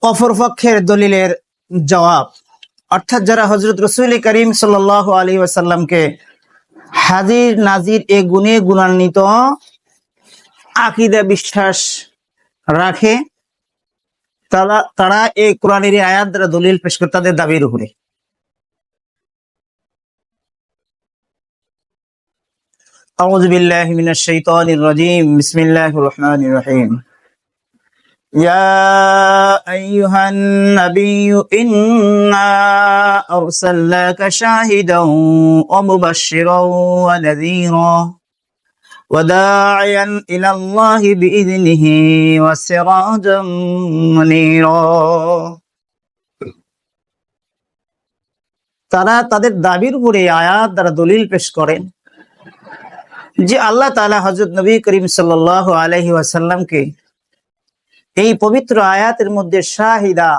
অপরপক্ষের দলিলের জবাব, অর্থাৎ যারা হযরত রাসূল করিম সাল্লাল্লাহু আলাইহি ওয়াসাল্লামকে হাজির নাজির এ গুণে গুণান্বিত আকীদা বিশ্বাস রাখে, তারা এই কোরআনের আয়াত দ্বারা দলিল পেশ করে তাদের দাবির উপরে। আউযু বিল্লাহি মিনাশ শাইতানির রাজীম, বিসমিল্লাহির রহমানির রহিম। ইয়া আইয়ুহান নাবিয়্যু ইন্না আরসালনাকা শাহিদান ওয়া মুবাশশিরান ওয়া নাযীরা ওয়া দা'iয়ান ইলাল্লাহি বিইذনিহি ওয়া সিরাজাম মুনীরা। তারা তাদের দাবির উপরে আয়াত দ্বারা দলিল পেশ করেন যে আল্লাহ তাআলা হযরত নবী করিম সাল্লাল্লাহু আলাইহি ওয়াসাল্লামকে এই পবিত্র আয়াতের মধ্যে শাহিদা,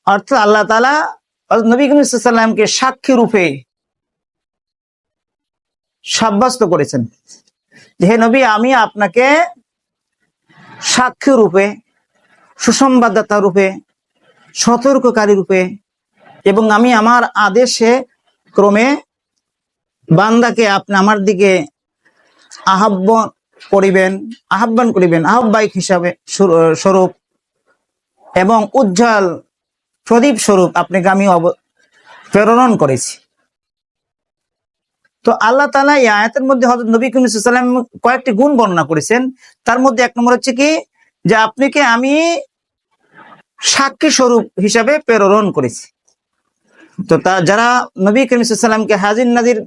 অর্থাৎ আল্লাহ তাআলা হযরত নবী করিম সাল্লাল্লাহু আলাইহি ওয়াসাল্লামকে সাক্ষী রূপে সাব্যস্ত করেছেন যে হে নবী, আমি আপনাকে সাক্ষী রূপে, সুসংবাদদাতা রূপে, সতর্ককারী রূপে এবং আমি আমার আদেশে ক্রমে বান্দাকে আপনি আমার দিকে আহ্বান করিবেন আহ্বায়ক হিসাবে স্বরূপ এবং উজ্জ্বল প্রদীপ স্বরূপ আপনাকে আমি প্রেরণ করেছি। তো আল্লাহ তাআলা এই আয়াতের মধ্যে হযরত নবী করিম সাল্লাল্লাহু আলাইহি ওয়াসাল্লাম কয়েকটি গুণ বর্ণনা করেছেন। তার মধ্যে এক নম্বর হচ্ছে কি, যে আপনাকে আমি সাক্ষী স্বরূপ হিসাবে প্রেরণ করেছি। তো যারা নবী করিম সাল্লাল্লাহু আলাইহি ওয়াসাল্লামকে হাজির নাজির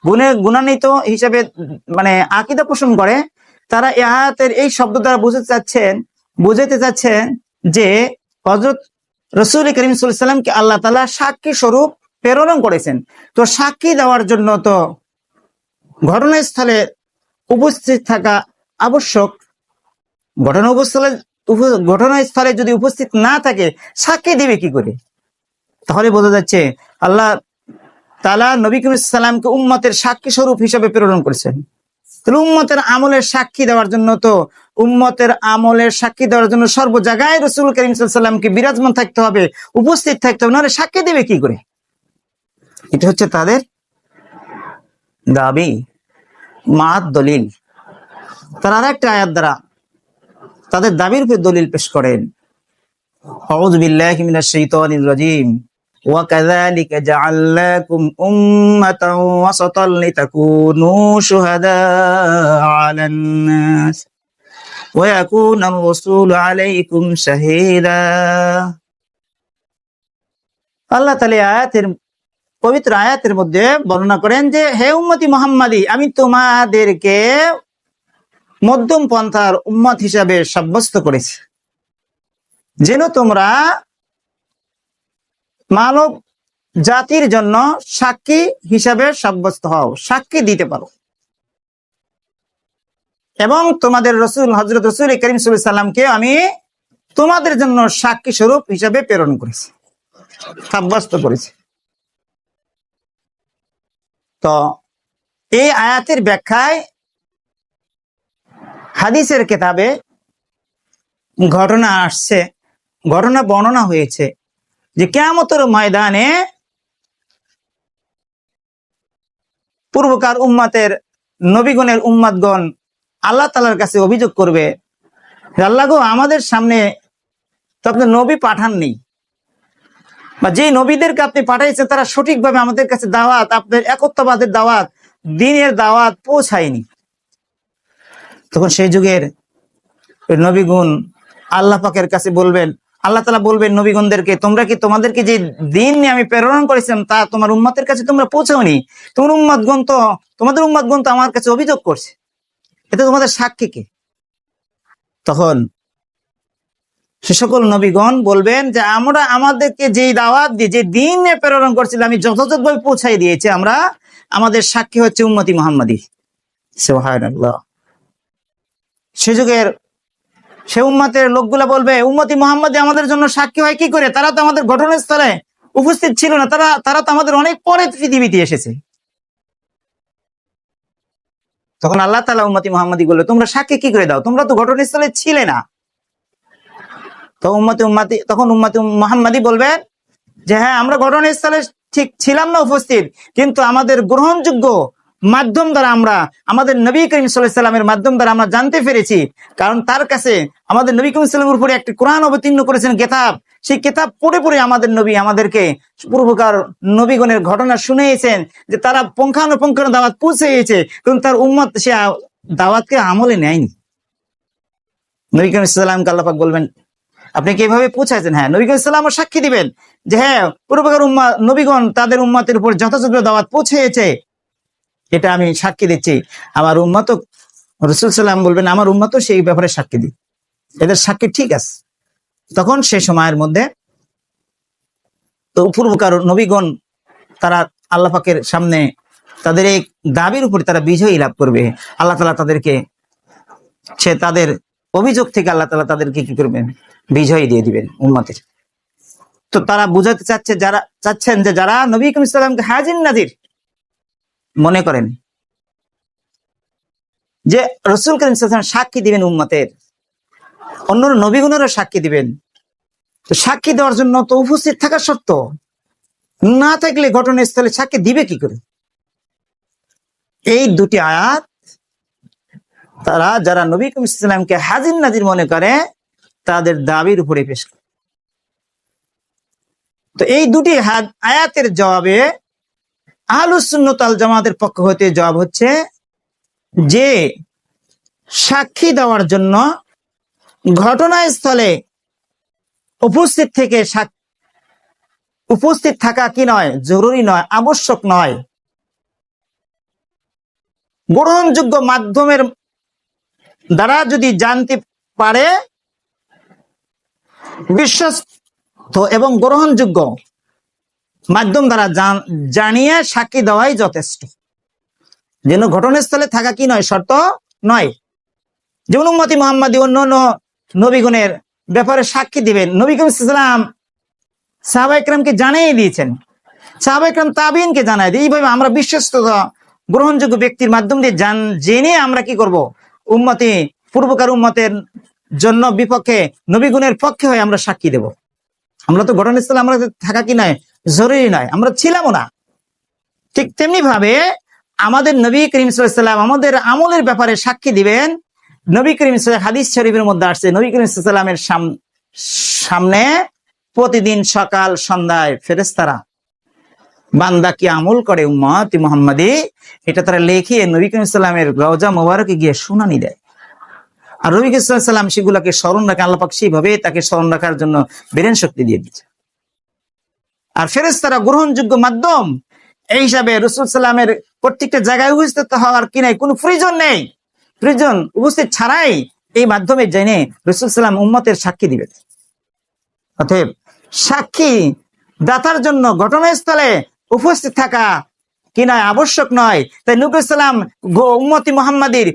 গুণে গুণান্বিত হিসাবে মানে আকীদা পোষণ করে, তারা এই আয়াতের এই শব্দ দ্বারা বুঝাতে চাচ্ছেন যে হযরত রাসূল করিম সাল্লাল্লাহু আলাইহি ওয়াসাল্লামকে আল্লাহ তাআলা সাক্ষী স্বরূপ প্রেরণ করেছেন। তো সাক্ষী দেওয়ার জন্য তো ঘটনাস্থলে উপস্থিত থাকা আবশ্যক। ঘটনাস্থলে যদি উপস্থিত না থাকে সাক্ষী দিবে কি করে? তাহলে বোঝা যাচ্ছে আল্লাহ তাআলা নবী করিম সাল্লাল্লাহু আলাইহি ওয়াসাল্লামকে উম্মতের সাক্ষী স্বরূপ হিসেবে প্রেরণ করেছেন। তাহলে উম্মতের আমলের সাক্ষী দেওয়ার জন্য সর্ব জায়গায় রাসূল করিম সাল্লাল্লাহু আলাইহি ওয়াসাল্লামকে বিরাজমান থাকতে হবে, উপস্থিত থাকতে হবে, নাহলে সাক্ষী দেবে কি করে? এটা হচ্ছে তাদের দাবি, মাত দলিল। তারা আরেকটা আয়াত দ্বারা তাদের দাবির উপর দলিল পেশ করেন। আউযু বিল্লাহি মিনাশ শাইতানির রাজীম। وَكَذَلِكَ جَعَلْنَاكُمْ أُمَّةً وَسَطًا لِتَكُونُوا شُهَدَاءَ عَلَى النَّاسِ وَيَكُونَ الرَّسُولُ عَلَيْكُمْ شَهِيدًا। আল্লাহ তাআলা পবিত্র আয়াতের মধ্যে বর্ণনা করেন যে হে উম্মতি মুহাম্মাদি, আমি তোমাদেরকে মধ্যম পন্থার উম্মত হিসাবে সাব্যস্ত করেছি, যেন তোমরা মানব জাতির জন্য সাক্ষী হিসাবে সাব্যস্ত হও, সাক্ষী দিতে পারো, এবং তোমাদের রাসূল হযরত রাসূল করিম সাল্লাল্লাহু আলাইহি ওয়াসাল্লামকে আমি তোমাদের জন্য সাক্ষী স্বরূপ হিসাবে প্রেরণ করেছি, সাব্যস্ত করেছি। তো এই আয়াতের ব্যাখ্যায় হাদিসের কিতাবে ঘটনা বর্ণনা হয়েছে যে কিয়ামতের ময়দানে পূর্বকার উম্মতের নবীগণের উম্মতগণ আল্লাহ তাআলার কাছে অভিযোগ করবে, আল্লাহ গো, আমাদের সামনে তো আপনি নবী পাঠাননি, বা যে নবীদেরকে আপনি পাঠাইছেন তারা সঠিকভাবে আমাদের কাছে দাওয়াত, আপনার একত্ববাদের দাওয়াত, দ্বীনের দাওয়াত পৌঁছায়নি। তখন সেই যুগের নবীগণ আল্লাহ পাকের কাছে বলবেন, আল্লাহ তাআলা বলবেন নবীগণদেরকে, তোমাদেরকে যে দ্বীন নিয়ে আমি প্রেরণ করেছিলাম তা তোমার উম্মতের কাছে তোমরা পৌঁছাওনি। তোমাদের উম্মতগণ তো আমার কাছে অভিযোগ করছে, এতে তোমাদের সাক্ষী কে? তখন সে সকল নবীগণ বলবেন যে আমরা আমাদেরকে যেই দাওয়াত দিয়ে যে দ্বীন নিয়ে প্রেরণ করছিলাম আমি যথাযথভাবে পৌঁছাই দিয়েছি, আমাদের সাক্ষী হচ্ছে উম্মতি মুহাম্মাদি। সুবহানাল্লাহ। সে যুগের সে উম্মতের লোকগুলা বলবে, উম্মতি মুহাম্মাদি আমাদের জন্য সাক্ষী হয় কি করে? তারা তো আমাদের ঘটনাস্থলে উপস্থিত ছিল না, তারা তো আমাদের অনেক পরে পৃথিবীতে এসেছে। তখন আল্লাহ তাআলা উম্মতি মুহাম্মাদি বলল, তোমরা সাক্ষী কি করে দাও? তোমরা তো ঘটনাস্থলে ছিলে না। তো তখন উম্মতি মুহাম্মাদি বলবেন যে হ্যাঁ, আমরা ঘটনাস্থলে ঠিক ছিলাম না উপস্থিত, কিন্তু আমাদের গ্রহণযোগ্য মাধ্যম দ্বারা আমরা আমাদের নবী করিম সাল্লাল্লাহু আলাইহি সাল্লামের মাধ্যম দ্বারা আমরা জানতে পেরেছি। কারণ তার কাছে আমাদের নবী করিম সাল্লাল্লাহু আলাইহি সাল্লামের উপরে একটি কোরআন অবতীর্ণ করেছেন কিতাব, সেই কিতাব পড়ে পড়ে আমাদের নবী আমাদেরকে পূর্বকার নবীগণের ঘটনা শুনিয়েছেন যে তারা পুঙ্খানুপুঙ্খ দাওয়াত পৌঁছেছে, কিন্তু তার উম্মত সে দাওয়াতকে আমলে নেয়নি। নবী করিম সাল্লাল্লাহু আলাইহি সাল্লামকে আল্লাহ পাক বলবেন আপনি কিভাবে পৌঁছাইছেন? হ্যাঁ, নবী করিম সাল্লাল্লাহু আলাইহি সাল্লাম সাক্ষী দিবেন যে হ্যাঁ, পূর্বকার নবীগণ তাদের উম্মতের উপর যথাযথ দাওয়াত পৌঁছেছে, এটা আমি সাক্ষী দিচ্ছি। আমার উম্মত, রাসূল সাল্লাম বলবেন আমার উম্মত সেই ব্যাপারে সাক্ষী দিই, এদের সাক্ষী ঠিক আছে। তখন সেই সময়ের মধ্যে তো পূর্বকার নবীগণ তারা আল্লাহ পাকের সামনে তাদের এই দাবির উপরে তারা বিজয়ী লাভ করবে। আল্লাহ তাআলা তাদেরকে তাদের অভিযোগ থেকে আল্লাহ তাআলা তাদেরকে কি করবেন? বিজয়ী দিয়ে দিবেন উম্মতের। তো তারা বুঝাতে চাচ্ছেন যে যারা নবী করিম সাল্লাল্লাহু আলাইহি ওয়াসাল্লামকে হাজির নাজির মনে করেন, যে রাসূল করিম সাল্লাল্লাহু আলাইহি ওয়াসাল্লাম সাক্ষী দিবেন উম্মতের, অন্য নবীগণেরও সাক্ষী দিবেন। তো সাক্ষী দেওয়ার জন্য তো উপস্থিত থাকা শর্ত, না থাকলে ঘটনাস্থলে সাক্ষী দিবে কি করে? এই দুটি আয়াত তারা যারা নবী করিম সাল্লাল্লাহু আলাইহি ওয়াসাল্লামকে হাজির নাজির মনে করে তাদের দাবির উপরে পেশ করে। তো এই দুটি আয়াতের জবাবে আহলুস সুন্নাত ওয়াল জামাতের পক্ষ হতে জবাব হচ্ছে যে সাক্ষী দেওয়ার জন্য ঘটনাস্থলে উপস্থিত থাকা কি নয়, জরুরি নয়, আবশ্যক নয়। গ্রহণযোগ্য মাধ্যমের দ্বারা যদি জানতে পারে, বিশ্বস্ত এবং গ্রহণযোগ্য মাধ্যম দ্বারা জানিয়ে সাক্ষী দেওয়াই যথেষ্ট। যেন ঘটনাস্থলে থাকা কি নয়, শর্ত নয়। যেমন উম্মতি মুহাম্মাদি অন্য নবীগণের ব্যাপারে সাক্ষী দিবেন, নবী করিম সাল্লাল্লাহু আলাইহি ওয়াসাল্লাম সাহাবায়ে কেরামকে জানিয়ে দিয়েছেন, সাহাবায়ে কেরাম তাবিঈনকে জানায় দিয়ে, এইভাবে আমরা বিশ্বস্ত গ্রহণযোগ্য ব্যক্তির মাধ্যম দিয়ে জেনে আমরা কি করব? উম্মতি পূর্বকার উম্মতের জন্য বিপক্ষে নবীগণের পক্ষে হয়ে আমরা সাক্ষী দেব। আমরা তো ঘটনাস্থলে আমরা থাকা কি নয়, জরুরি নয়, আমরা ছিলামও না। ঠিক তেমনি ভাবে আমাদের নবী করিম সাল্লাল্লাহু আলাইহি ওয়াসাল্লাম আমাদের আমলের ব্যাপারে সাক্ষী দিবেন। নবী করিম সাল্লাল্লাহু হাদিস শরীফের মধ্যে আসছে, নবী করিম সাল্লাল্লাহু আলাইহি ওয়াসাল্লামের সামনে প্রতিদিন সকাল সন্ধ্যায় ফেরেশতারা বান্দা কি আমল করে উম্মতি মুহাম্মাদি, এটা তারা লিখে নবী করিম সাল্লাল্লাহু আলাইহি ওয়াসাল্লামের রওজা মোবারকে গিয়ে শুনানি দেয়। আর নবী করিম সাল্লাল্লাহু আলাইহি ওয়াসাল্লাম সেগুলোকে স্মরণ রাখে, আল্লাহ পাক সেইভাবে তাকে স্মরণ রাখার জন্য ব্রেন শক্তি দিয়ে দিচ্ছে। আর ফেরেশতারা গ্রহণযোগ্য মাধ্যম এই হিসাবে রাসূল সাল্লাল্লাহু আলাইহি ওয়াসাল্লামের প্রত্যেকটা জায়গায় উপস্থিত হওয়ার কি নাই, কোনো প্রয়োজন নেই। প্রয়োজন উপস্থিত ছাড়াই এই মাধ্যমে জেনে রাসূল সাল্লাল্লাহু আলাইহি ওয়াসাল্লাম উম্মতের সাক্ষী দিবে। অতএব সাক্ষী দাতার জন্য ঘটনাস্থলে উপস্থিত থাকা কি নয়, আবশ্যক নয়। তাই নবী সাল্লাম উম্মতি মুহাম্মাদির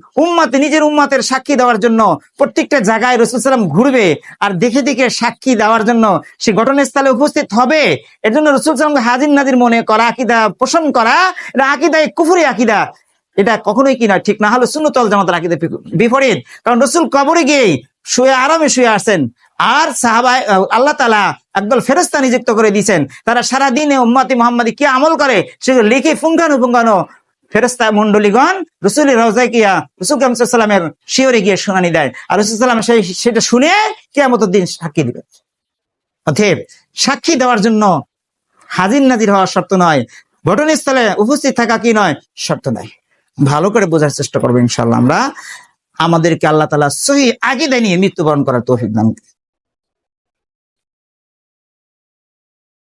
নিজের উম্মতের সাক্ষী দেওয়ার জন্য প্রত্যেকটা জায়গায় রাসূল সাল্লাম ঘুরবে, আর দেখে দেখে সাক্ষী দেওয়ার জন্য সে ঘটনাস্থলে উপস্থিত হবে। এর জন্য রাসূল সাল্লামকে হাজির নাজির মনে করা, আকীদা পোষণ করা, এটা আকীদায়ে কুফরি আকীদা, এটা কখনোই কি নয়, ঠিক না। হলো সুন্নাত ওয়াল জামাতের আকীদার বিপরীত। কারণ রাসূল কবরে গিয়ে আরামে শুয়ে আসেন, আর সাহাবা আল্লাহ তাআলা একদল ফেরেশতা নিযুক্ত করে দিয়েছেন, তারা সারা দিনে উম্মতি মুহাম্মাদি কি আমল করে সেগুলো লিখে পুঙ্খানুপুঙ্খানু ফেরেশতা মণ্ডলীগণ রাসূলের রওজায় গিয়া রাসূল সাল্লাল্লাহু আলাইহি ওয়াসাল্লামের শিয়রে গিয়ে শুনানি দেয়, আর রাসূল সাল্লাল্লাহু আলাইহি ওয়াসাল্লাম সেটা শুনে কিয়ামতের দিন সাক্ষী দিবে। অতএব সাক্ষী দেওয়ার জন্য হাজির নাজির হওয়া শর্ত নয়, ঘটনাস্থলে উপস্থিত থাকা কি নয়, শর্ত নয়। ভালো করে বোঝার চেষ্টা করবো ইনশাআল্লাহ। আমরা আমাদেরকে আল্লাহ তাআলা সহিহ আকীদা নিয়ে মৃত্যুবরণ করার তৌফিক দান